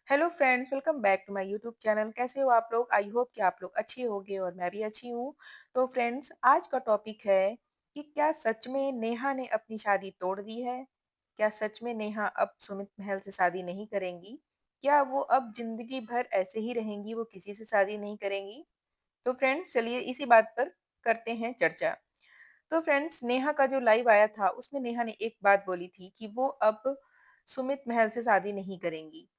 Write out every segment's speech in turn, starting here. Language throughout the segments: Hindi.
Hello friends, welcome back to my YouTube channel. कैसे हो आप लोग? आई होप कि आप लोग अच्छे होंगे और मैं भी अच्छी हूँ। तो फ्रेंड्स, आज का टॉपिक है कि क्या सच में नेहा ने अपनी शादी तोड़ दी है? क्या सच में नेहा अब सुमित महल से शादी नहीं करेंगी? क्या वो अब ज़िंदगी भर ऐसे ही रहेंगी, वो किसी से शादी नहीं करेंगी? तो फ्रेंड्स, चलिए इसी बात पर करते हैं चर्चा। तो फ्रेंड्स, नेहा का जो लाइव आया था, उसमें नेहा ने एक बात बोली थी कि वो अब सुमित महल से शादी नहीं करेंगी।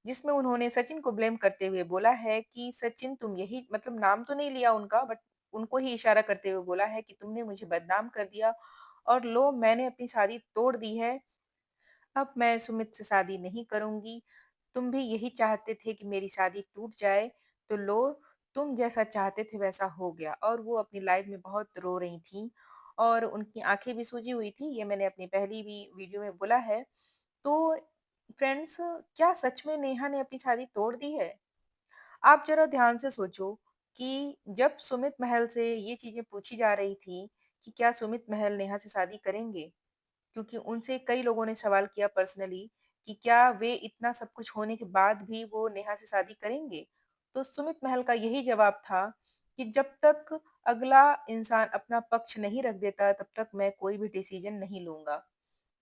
जिसमें उन्होंने सचिन को ब्लेम करते हुए बोला है कि सचिन तुम यही मतलब नाम तो नहीं लिया उनका बट उनको ही इशारा करते हुए बोला है कि तुमने मुझे बदनाम कर दिया और लो मैंने अपनी शादी तोड़ दी है। अब मैं सुमित से शादी नहीं करूंगी। तुम भी यही चाहते थे कि मेरी शादी टूट जाए, तो लो तुम जैसा चाहते थे वैसा हो गया। और वो अपनी लाइफ में बहुत रो रही थी और उनकी आंखें भी सूजी हुई थी। ये मैंने अपनी पहली भी वीडियो में बोला है। तो फ्रेंड्स, क्या सच में नेहा ने अपनी शादी तोड़ दी है? आप ज़रा ध्यान से सोचो कि जब सुमित महल से ये चीज़ें पूछी जा रही थी कि क्या सुमित महल नेहा से शादी करेंगे? क्योंकि उनसे कई लोगों ने सवाल किया पर्सनली कि क्या वे इतना सब कुछ होने के बाद भी वो नेहा से शादी करेंगे? तो सुमित महल का यही जवाब था कि जब तक अगला इंसान अपना पक्ष नहीं रख देता, तब तक मैं कोई भी डिसीजन नहीं लूँगा।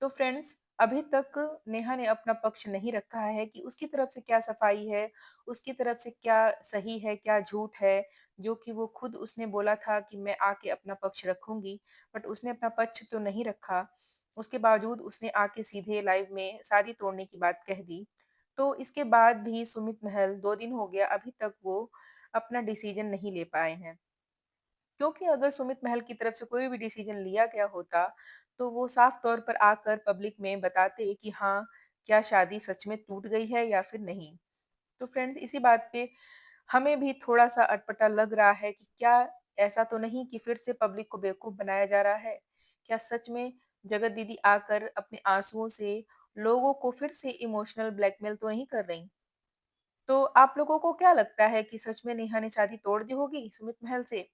तो फ्रेंड्स, अभी तक नेहा ने अपना पक्ष नहीं रखा है कि उसकी तरफ से क्या सफाई है, उसकी तरफ से क्या सही है, क्या झूठ है, जो कि वो खुद उसने बोला था कि मैं आके अपना पक्ष रखूँगी, बट उसने अपना पक्ष तो नहीं रखा। उसके बावजूद उसने आके सीधे लाइव में शादी तोड़ने की बात कह दी। तो इसके बाद भी सुमित महल 2 दिन हो गया, अभी तक वो अपना डिसीजन नहीं ले पाए हैं। क्योंकि अगर सुमित महल की तरफ से कोई भी डिसीजन लिया गया होता, तो वो साफ तौर पर आकर पब्लिक में बताते कि हाँ, क्या शादी सच में टूट गई है या फिर नहीं। तो फ्रेंड्स, इसी बात पे हमें भी थोड़ा-सा अटपटा लग रहा है कि क्या ऐसा तो नहीं कि फिर से पब्लिक को बेवकूफ़ बनाया जा रहा है? क्या सच में जगत दीदी आकर अपने आँसुओं से लोगों को फिर से इमोशनल ब्लैकमेल तो नहीं कर रहीं? तो आप लोगों को क्या लगता है कि सच में नेहा ने शादी तोड़ दी होगी सुमित महल से?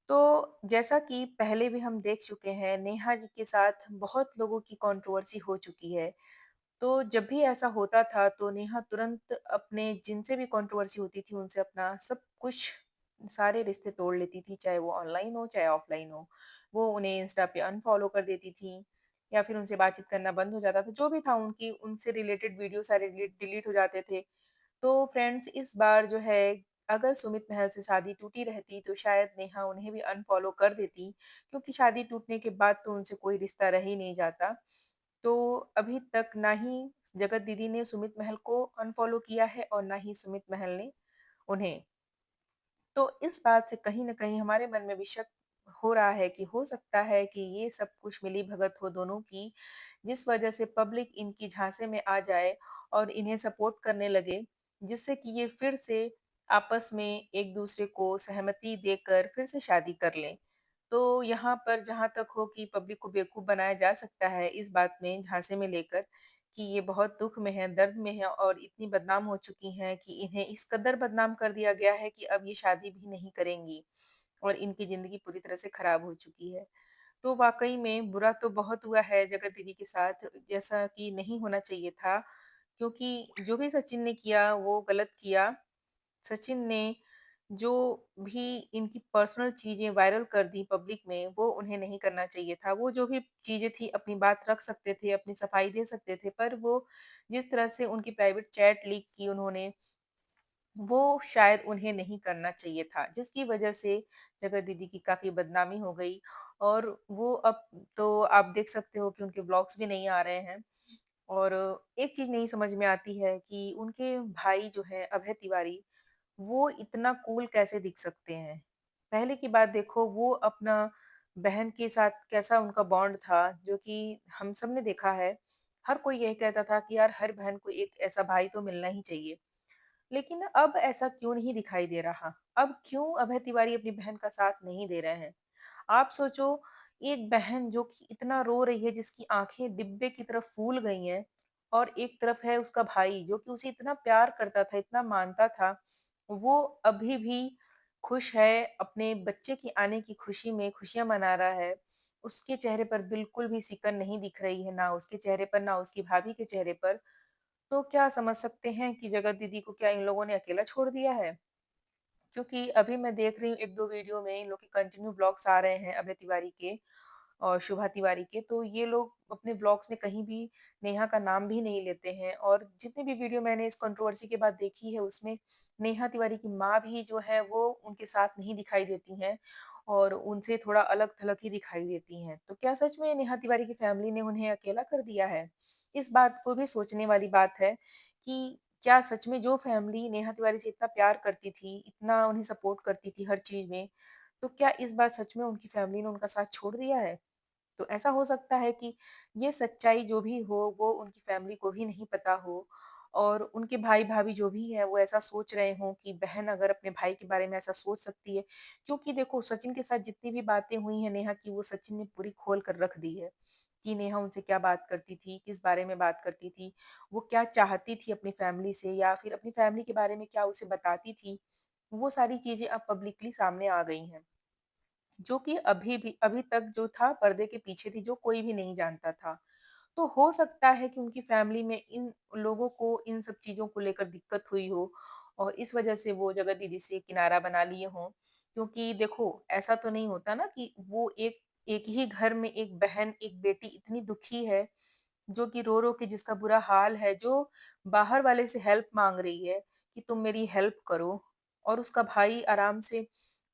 तो जैसा कि पहले भी हम देख चुके हैं, नेहा जी के साथ बहुत लोगों की कंट्रोवर्सी हो चुकी है। तो जब भी ऐसा होता था, तो नेहा तुरंत अपने जिनसे भी कंट्रोवर्सी होती थी, उनसे अपना सब कुछ, सारे रिश्ते तोड़ लेती थी, चाहे वो ऑनलाइन हो, चाहे ऑफलाइन हो। वो उन्हें इंस्टा पे अनफॉलो कर देती थी या फिर उनसे बातचीत करना बंद हो जाता था। जो भी था उनकी उनसे रिलेटेड वीडियो सारे डिलीट हो जाते थे। तो फ्रेंड्स, इस बार जो है, अगर सुमित महल से शादी टूटी रहती तो शायद नेहा उन्हें भी अनफॉलो कर देती, क्योंकि शादी टूटने के बाद तो उनसे कोई रिश्ता रह ही नहीं जाता। तो अभी तक ना ही जगत दीदी ने सुमित महल को अनफॉलो किया है और ना ही सुमित महल ने उन्हें। तो इस बात से कहीं न कहीं हमारे मन में भी शक हो रहा है कि हो सकता है कि ये सब कुछ मिली-भगत हो दोनों की, जिस वजह से पब्लिक इनकी झांसे में आ जाए और इन्हें सपोर्ट करने लगे, जिससे कि ये फिर से आपस में एक-दूसरे को सहमति देकर फिर से शादी कर लें। तो यहाँ पर जहाँ तक हो कि पब्लिक को बेवकूफ़ बनाया जा सकता है इस बात में झांसे में लेकर कि ये बहुत दुःख में हैं, दर्द में हैं और इतनी बदनाम हो चुकी हैं कि इन्हें इस कदर बदनाम कर दिया गया है कि अब ये शादी भी नहीं करेंगी और इनकी ज़िंदगी पूरी तरह से खराब हो चुकी है। तो वाक़ई में बुरा तो बहुत हुआ है जगत दीदी के साथ, जैसा कि नहीं होना चाहिए था, क्योंकि जो भी सचिन ने किया वो गलत किया। सचिन ने जो भी इनकी पर्सनल चीज़ें वायरल कर दी पब्लिक में, वो उन्हें नहीं करना चाहिए था। वो जो भी चीज़ें थी अपनी बात रख सकते थे, अपनी सफाई दे सकते थे, पर वो जिस तरह से उनकी प्राइवेट चैट लीक की उन्होंने, वो शायद उन्हें नहीं करना चाहिए था, जिसकी वजह से जगत दीदी की काफ़ी बदनामी हो गई और वो अब तो आप देख सकते हो कि उनके व्लॉग्स भी नहीं आ रहे हैं। और एक चीज़ नहीं समझ में आती है कि उनके भाई जो हैं अभय तिवारी, वो इतना कूल कैसे दिख सकते हैं? पहले की बात देखो, वो अपना बहन के साथ कैसा उनका बॉन्ड था, जो कि हम सब ने देखा है। हर कोई यही कहता था कि यार हर बहन को एक ऐसा भाई तो मिलना ही चाहिए। लेकिन अब ऐसा क्यों नहीं दिखाई दे रहा? अब क्यों अभय तिवारी अपनी बहन का साथ नहीं दे रहे हैं? आप सोचो, एक बहन जो कि इतना रो रही है, जिसकी आँखें डिब्बे की तरह फूल गई हैं और एक तरफ है उसका भाई जो कि उसे इतना प्यार करता था, इतना मानता था। वो अभी भी खुश है, अपने बच्चे की आने की खुशी में खुशियाँ मना रहा है। उसके चेहरे पर बिल्कुल भी सिकन नहीं दिख रही है, ना उसके चेहरे पर, ना उसकी भाभी के चेहरे पर। तो क्या समझ सकते हैं कि जगत दीदी को क्या इन लोगों ने अकेला छोड़ दिया है? क्योंकि अभी मैं देख रही हूँ 1-2 वीडियो में इन लोग के कंटिन्यू व्लॉग्स आ रहे हैं अभय तिवारी के और शुभा तिवारी के, तो ये लोग अपने व्लॉग्स में कहीं भी नेहा का नाम भी नहीं लेते हैं और जितनी भी वीडियो मैंने इस कंट्रोवर्सी के बाद देखी है उसमें नेहा तिवारी की माँ भी जो है वो उनके साथ नहीं दिखाई देती हैं और उनसे थोड़ा अलग-थलग ही दिखाई देती हैं। तो क्या सच में नेहा तिवारी की फैमिली ने उन्हें अकेला कर दिया है? इस बात को भी सोचने वाली बात है कि क्या सच में जो फैमिली नेहा तिवारी से इतना प्यार करती थी, इतना उन्हें सपोर्ट करती थी हर चीज़ में, तो क्या इस बार सच में उनकी फैमिली ने उनका साथ छोड़ दिया है? तो ऐसा हो सकता है कि ये सच्चाई जो भी हो वो उनकी फैमिली को भी नहीं पता हो और उनके भाई-भाभी जो भी हैं वो ऐसा सोच रहे हों कि बहन अगर अपने भाई के बारे में ऐसा सोच सकती है क्योंकि देखो सचिन के साथ जितनी भी बातें हुई हैं नेहा की वो सचिन ने पूरी खोल कर रख दी है, कि नेहा उनसे क्या बात करती थी, किस बारे में बात करती थी, वो क्या चाहती थी अपनी फैमिली से या फिर अपनी फैमिली के बारे में क्या उसे बताती थी, वो सारी चीज़ें अब पब्लिकली सामने आ गई हैं। जो कि अभी तक जो था पर्दे के पीछे थी, जो कोई भी नहीं जानता था। तो हो सकता है कि उनकी फैमिली में इन लोगों को इन सब चीज़ों को लेकर दिक्कत हुई हो और इस वजह से वो जगत दीदी से किनारा बना लिए हों। क्योंकि देखो, ऐसा तो नहीं होता ना कि वो एक एक ही घर में एक बहन, एक बेटी इतनी दुखी है, जो कि रो-रो के जिसका बुरा हाल है, जो बाहर वाले से हेल्प माँग रही है कि तुम मेरी हेल्प करो और उसका भाई आराम से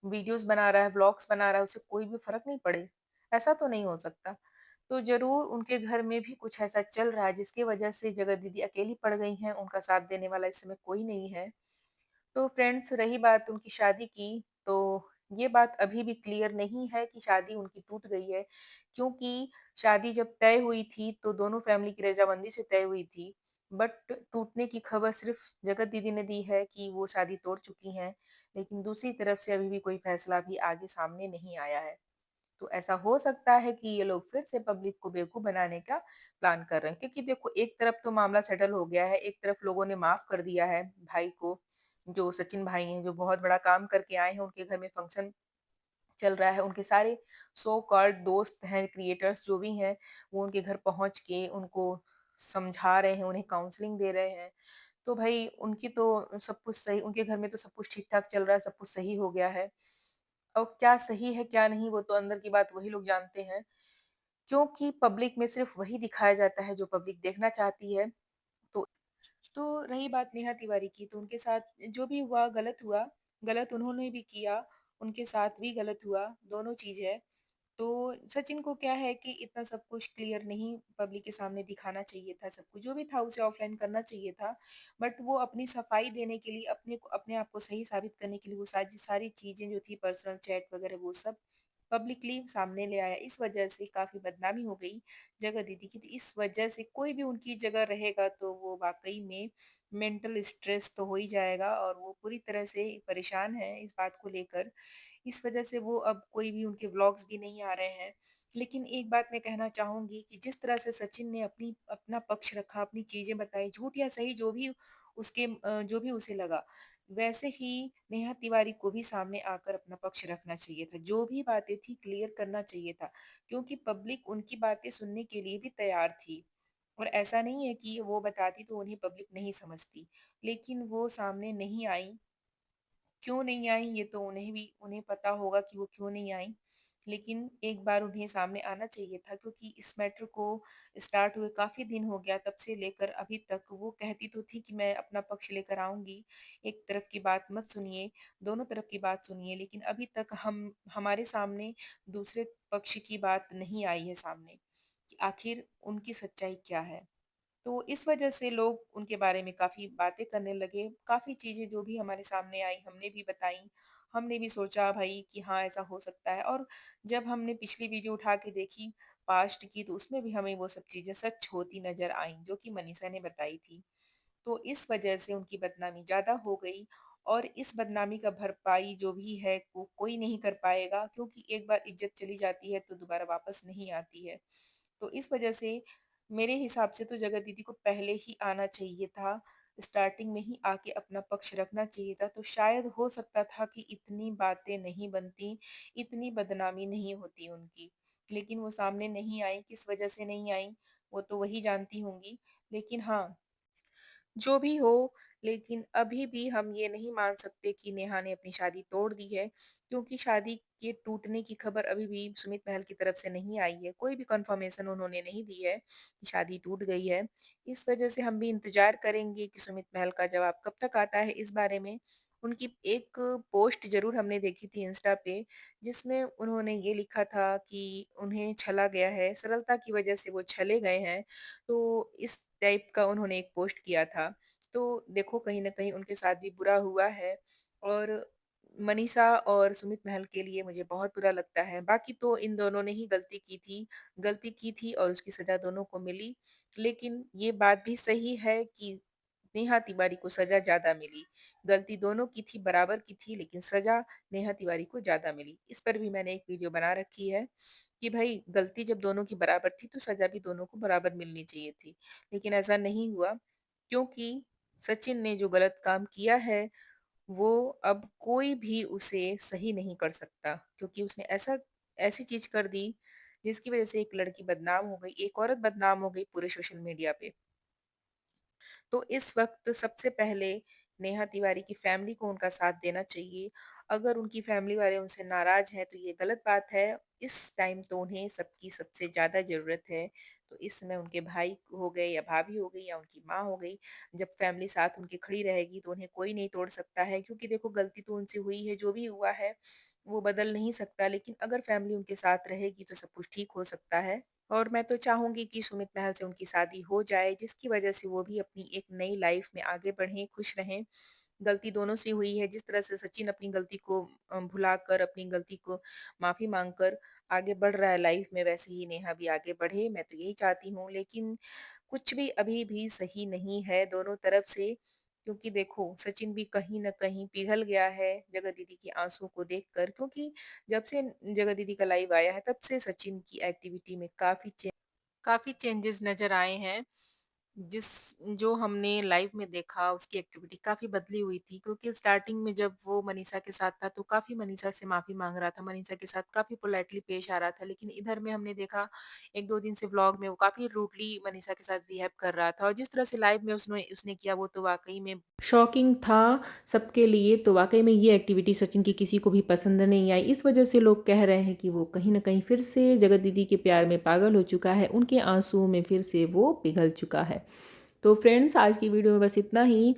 वीडियोज़ बना रहा है, व्लॉग्स बना रहा है, उसे कोई भी फ़र्क नहीं पड़े। ऐसा तो नहीं हो सकता। तो ज़रूर उनके घर में भी कुछ ऐसा चल रहा है जिसकी वजह से जगत दीदी अकेली पड़ गई हैं, उनका साथ देने वाला इस समय कोई नहीं है। तो फ्रेंड्स रही बात उनकी शादी की, तो ये बात अभी भी क्लियर नहीं है कि शादी उनकी टूट गई है, क्योंकि शादी जब तय हुई थी तो दोनों फैमिली की रज़ामंदी से तय हुई थी। बट टूटने की खबर सिर्फ़ जगत दीदी ने दी है कि वो शादी तोड़ चुकी हैं, लेकिन दूसरी तरफ से अभी भी कोई फैसला भी आगे सामने नहीं आया है। तो ऐसा हो सकता है कि ये लोग फिर से पब्लिक को बेवकूफ़ बनाने का प्लान कर रहे हैं। क्योंकि देखो एक तरफ तो मामला सेटल हो गया है, एक तरफ लोगों ने माफ़ कर दिया है भाई को, जो सचिन भाई हैं, जो बहुत बड़ा काम करके आए हैं, उनके घर में फंक्शन चल रहा है। उनके सारे सो कॉल्ड दोस्त हैं, क्रिएटर्स जो भी हैं, वो उनके घर पहुँच के उनको समझा रहे हैं, उन्हें काउंसलिंग दे रहे हैं। तो भई उनकी तो सब कुछ सही उनके घर में तो सब कुछ ठीक-ठाक चल रहा है, सब कुछ सही हो गया है। अब क्या सही है, क्या नहीं, वो तो अंदर की बात वही लोग जानते हैं। क्योंकि पब्लिक में सिर्फ़ वही दिखाया जाता है जो पब्लिक देखना चाहती है। तो तो रही बात नेहा तिवारी की, तो उनके साथ जो भी हुआ, गलत उन्होंने भी किया, उनके साथ भी गलत हुआ, दोनों चीज़ है। तो सचिन को क्या है कि इतना सब कुछ क्लियर नहीं पब्लिक के सामने दिखाना चाहिए था सब कुछ, जो भी था उसे ऑफलाइन करना चाहिए था। बट वो अपनी सफाई देने के लिए, अपने आप को सही साबित करने के लिए वो सारी सारी चीज़ें जो थी पर्सनल चैट वगैरह वो सब पब्लिकली सामने ले आया। इस वजह से काफ़ी बदनामी हो गई जगह दीदी की। तो इस वजह से कोई भी उनकी जगह रहेगा तो वो वाक़ई में मेंटल स्ट्रेस तो हो ही जाएगा और वो पूरी तरह से परेशान है इस बात को लेकर। इस वजह से वो अब कोई भी उनके व्लॉग्स भी नहीं आ रहे हैं। लेकिन एक बात मैं कहना चाहूँगी कि जिस तरह से सचिन ने अपना पक्ष रखा, अपनी चीज़ें बताई, झूठ या सही जो भी उसे लगा, वैसे ही नेहा तिवारी को भी सामने आकर अपना पक्ष रखना चाहिए था। जो भी बातें थी क्लियर करना चाहिए था, क्योंकि पब्लिक उनकी बातें सुनने के लिए भी तैयार थी। और ऐसा नहीं है कि वो बताती तो उन्हें पब्लिक नहीं समझती, लेकिन वो सामने नहीं आई। क्यों नहीं आई ये तो उन्हें पता होगा कि वो क्यों नहीं आई। लेकिन एक बार उन्हें सामने आना चाहिए था, क्योंकि इस मैटर को स्टार्ट हुए काफ़ी दिन हो गया, तब से लेकर अभी तक वो कहती तो थी कि मैं अपना पक्ष लेकर आऊँगी, एक तरफ की बात मत सुनिए, दोनों तरफ की बात सुनिए। लेकिन अभी तक हम हमारे सामने दूसरे पक्ष की बात नहीं आई है सामने, कि आखिर उनकी सच्चाई क्या है। तो इस वजह से लोग उनके बारे में काफ़ी बातें करने लगे, काफ़ी चीज़ें जो भी हमारे सामने आई हमने भी बताई, हमने भी सोचा भाई कि हाँ, ऐसा हो सकता है। और जब हमने पिछली वीडियो उठा के देखी पास्ट की, तो उसमें भी हमें वो सब चीज़ें सच होती नज़र आईं, जो कि मनीषा ने बताई थी। तो इस वजह से उनकी बदनामी ज़्यादा हो गई और इस बदनामी का भरपाई जो भी है वो कोई नहीं कर पाएगा, क्योंकि एक बार इज़्ज़त चली जाती है तो दोबारा वापस नहीं आती है। तो इस वजह से मेरे हिसाब से तो जगत दीदी को पहले ही आना चाहिए था, स्टार्टिंग में ही आके अपना पक्ष रखना चाहिए था, तो शायद हो सकता था कि इतनी बातें नहीं बनती, इतनी बदनामी नहीं होती उनकी। लेकिन वो सामने नहीं आई, किस वजह से नहीं आई, वो तो वही जानती होंगी। लेकिन हाँ, जो भी हो, लेकिन अभी भी हम ये नहीं मान सकते कि नेहा ने अपनी शादी तोड़ दी है, क्योंकि शादी के टूटने की खबर अभी भी सुमित महल की तरफ से नहीं आई है। कोई भी कन्फर्मेशन उन्होंने नहीं दी है कि शादी टूट गई है। इस वजह से हम भी इंतज़ार करेंगे कि सुमित महल का जवाब कब तक आता है इस बारे में। उनकी एक पोस्ट ज़रूर हमने देखी थी इंस्टा पे, जिसमें उन्होंने ये लिखा था कि उन्हें छला गया है, सरलता की वजह से वो छले गए हैं। तो इस टाइप का उन्होंने एक पोस्ट किया था। तो देखो कहीं न कहीं उनके साथ भी बुरा हुआ है और मनीषा और सुमित महल के लिए मुझे बहुत बुरा लगता है। बाकी तो इन दोनों ने ही गलती की थी और उसकी सज़ा दोनों को मिली। लेकिन ये बात भी सही है कि नेहा तिवारी को सज़ा ज़्यादा मिली। गलती दोनों की थी, बराबर की थी, लेकिन सज़ा नेहा तिवारी को ज़्यादा मिली। इस पर भी मैंने एक वीडियो बना रखी है कि भई गलती जब दोनों की बराबर थी, तो सज़ा भी दोनों को बराबर मिलनी चाहिए थी। लेकिन ऐसा नहीं हुआ, क्योंकि सचिन ने जो गलत काम किया है, वो अब कोई भी उसे सही नहीं कर सकता, क्योंकि उसने ऐसी चीज़ कर दी, जिसकी वज़ह से एक लड़की बदनाम हो गई, एक औरत बदनाम हो गई पूरे सोशल मीडिया पे। तो इस वक़्त सबसे पहले नेहा तिवारी की फैमिली को उनका साथ देना चाहिए। अगर उनकी फैमिली वाले उनसे नाराज़ हैं, तो ये गलत बात है। इस टाइम तो उन्हें सबकी सबसे ज़्यादा ज़रूरत है। तो इस समय उनके भाई हो गए या भाभी हो गई या उनकी माँ हो गई, जब फैमिली साथ उनके खड़ी रहेगी, तो उन्हें कोई नहीं तोड़ सकता है। क्योंकि देखो गलती तो उनसे हुई है, जो भी हुआ है, वो बदल नहीं सकता। लेकिन अगर फैमिली उनके साथ रहेगी, तो सब कुछ ठीक हो सकता है। और मैं तो चाहूँगी कि सुमित महल से उनकी शादी हो जाए, जिसकी वजह से वो भी अपनी एक नई लाइफ़ में आगे बढ़ें, खुश रहें। गलती दोनों से हुई है, जिस तरह से सचिन अपनी गलती को भुलाकर, अपनी गलती को माफ़ी माँगकर आगे बढ़ रहा है लाइफ़ में, वैसे ही नेहा भी आगे बढ़े, मैं तो यही चाहती हूँ। लेकिन कुछ भी अभी भी सही नहीं है दोनों तरफ से, क्योंकि देखो सचिन भी कहीं न कहीं पिघल गया है जगत दीदी के आँसू को देखकर, क्योंकि जब से जगत दीदी का लाइव आया है, तब से सचिन की एक्टिविटी में काफ़ी चेंजेस नज़र आए हैं। जिस जो हमने लाइव में देखा, उसकी एक्टिविटी काफ़ी बदली हुई थी, क्योंकि स्टार्टिंग में जब वो मनीषा के साथ था, तो काफ़ी मनीषा से माफ़ी माँग रहा था, मनीषा के साथ काफ़ी पोलाइटली पेश आ रहा था। लेकिन इधर में हमने देखा 1-2 दिन से व्लॉग में वो काफ़ी रूडली मनीषा के साथ बिहेव कर रहा था, और जिस तरह से लाइव में उसने उसने किया, वो तो वाक़ई में शॉकिंग था सबके लिए। तो वाक़ई में ये एक्टिविटी सचिन की किसी को भी पसंद नहीं आई। इस वजह से लोग कह रहे हैं कि वो कहीं न कहीं फिर से जगत दीदी के प्यार में पागल हो चुका है, उनके आँसुओं में फिर से वो पिघल चुका है। तो फ्रेंड्स, आज की वीडियो में बस इतना ही।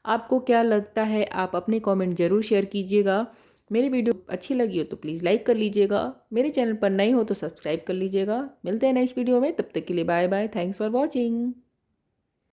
आपको क्या लगता है, आप अपने कमेंट ज़रूर शेयर कीजिएगा। मेरी वीडियो अच्छी लगी हो तो प्लीज़ लाइक कर लीजिएगा। मेरे चैनल पर नए हो तो सब्सक्राइब कर लीजिएगा। मिलते हैं नेक्स्ट वीडियो में, तब तक के लिए bye bye. Thanks for watching.